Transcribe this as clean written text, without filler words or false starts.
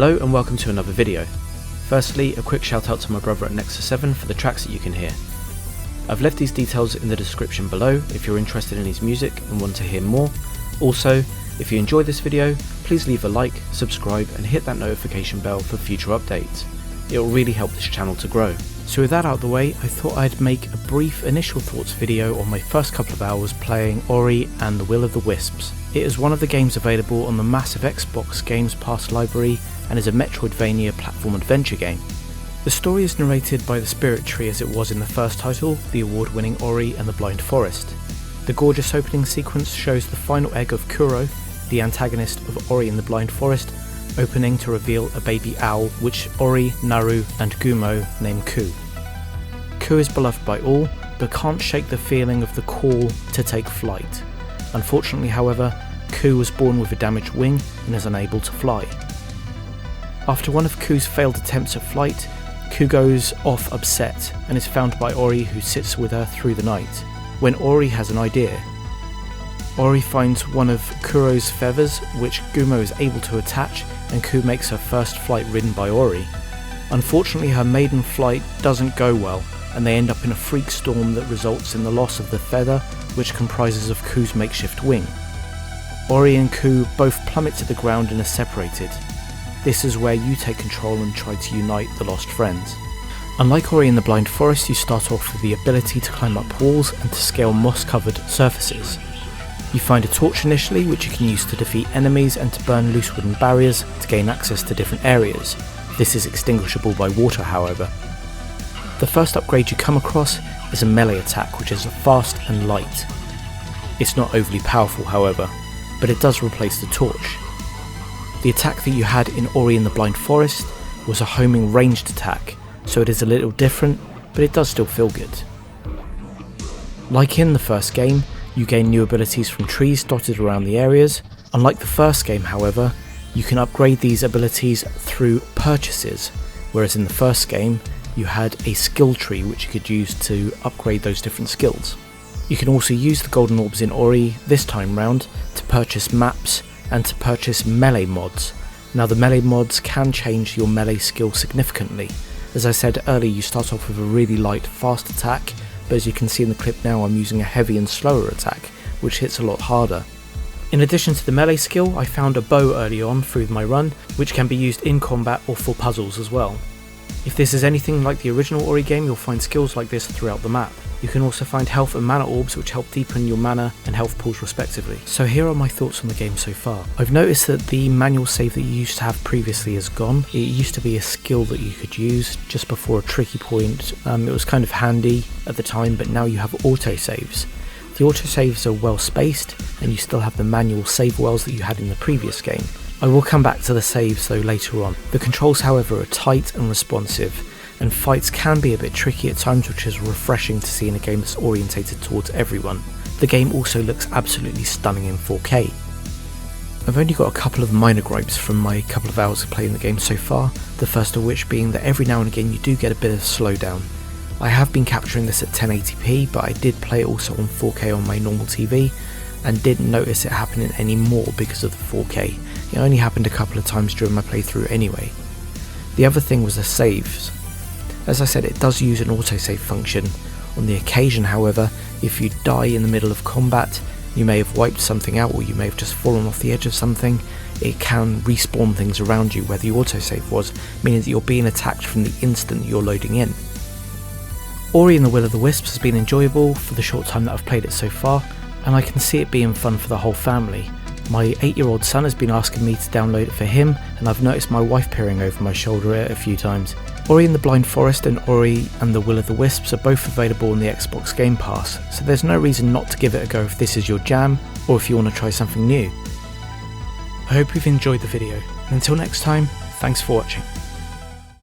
Hello and welcome to another video. Firstly, a quick shout out to my brother at Nexus 7 for the tracks that you can hear. I've left these details in the description below if you're interested in his music and want to hear more. Also, if you enjoyed this video, please leave a like, subscribe and hit that notification bell for future updates. It will really help this channel to grow. So with that out of the way, I thought I'd make a brief initial thoughts video on my first couple of hours playing Ori and The Will of the Wisps. It is one of the games available on the massive Xbox Games Pass library and is a Metroidvania platform adventure game. The story is narrated by the Spirit Tree as it was in the first title, the award-winning Ori and the Blind Forest. The gorgeous opening sequence shows the final egg of Kuro, the antagonist of Ori and the Blind Forest, opening to reveal a baby owl which Ori, Naru and Gumo name Ku. Ku is beloved by all, but can't shake the feeling of the call to take flight. Unfortunately, however, Ku was born with a damaged wing and is unable to fly. After one of Ku's failed attempts at flight, Ku goes off upset and is found by Ori, who sits with her through the night. When Ori has an idea, Ori finds one of Kuro's feathers which Gumo is able to attach, and Ku makes her first flight ridden by Ori. Unfortunately, her maiden flight doesn't go well and they end up in a freak storm that results in the loss of the feather which comprises of Ku's makeshift wing. Ori and Ku both plummet to the ground and are separated. This is where you take control and try to unite the lost friends. Unlike Ori in the Blind Forest, you start off with the ability to climb up walls and to scale moss-covered surfaces. You find a torch initially which you can use to defeat enemies and to burn loose wooden barriers to gain access to different areas. This is extinguishable by water, however. The first upgrade you come across is a melee attack which is fast and light. It's not overly powerful, however, but it does replace the torch. The attack that you had in Ori and the Blind Forest was a homing ranged attack, so it is a little different, but it does still feel good. Like in the first game, you gain new abilities from trees dotted around the areas. Unlike the first game, however, you can upgrade these abilities through purchases, whereas in the first game you had a skill tree which you could use to upgrade those different skills. You can also use the golden orbs in Ori this time round to purchase maps and to purchase melee mods. Now the melee mods can change your melee skill significantly. As I said earlier, you start off with a really light fast attack, but as you can see in the clip now, I'm using a heavy and slower attack, which hits a lot harder. In addition to the melee skill, I found a bow early on through my run, which can be used in combat or for puzzles as well. If this is anything like the original Ori game, you'll find skills like this throughout the map. You can also find health and mana orbs which help deepen your mana and health pools respectively. So here are my thoughts on the game so far. I've noticed that the manual save that you used to have previously is gone. It used to be a skill that you could use just before a tricky point. It was kind of handy at the time, but now you have autosaves. The autosaves are well spaced and you still have the manual save wells that you had in the previous game. I will come back to the saves though later on. The controls, however, are tight and responsive, and fights can be a bit tricky at times, which is refreshing to see in a game that's orientated towards everyone. The game also looks absolutely stunning in 4K. I've only got a couple of minor gripes from my couple of hours of playing the game so far, the first of which being that every now and again you do get a bit of slowdown. I have been capturing this at 1080p, but I did play it also on 4K on my normal TV, and didn't notice it happening anymore because of the 4K. It only happened a couple of times during my playthrough anyway. The other thing was the saves. As I said, it does use an autosave function. On the occasion, however, if you die in the middle of combat, you may have wiped something out or you may have just fallen off the edge of something, it can respawn things around you where the autosave was, meaning that you're being attacked from the instant you're loading in. Ori and the Will of the Wisps has been enjoyable for the short time that I've played it so far, and I can see it being fun for the whole family. My 8-year-old son has been asking me to download it for him, and I've noticed my wife peering over my shoulder at it a few times. Ori and the Blind Forest and Ori and the Will of the Wisps are both available on the Xbox Game Pass, so there's no reason not to give it a go if this is your jam, or if you want to try something new. I hope you've enjoyed the video, and until next time, thanks for watching.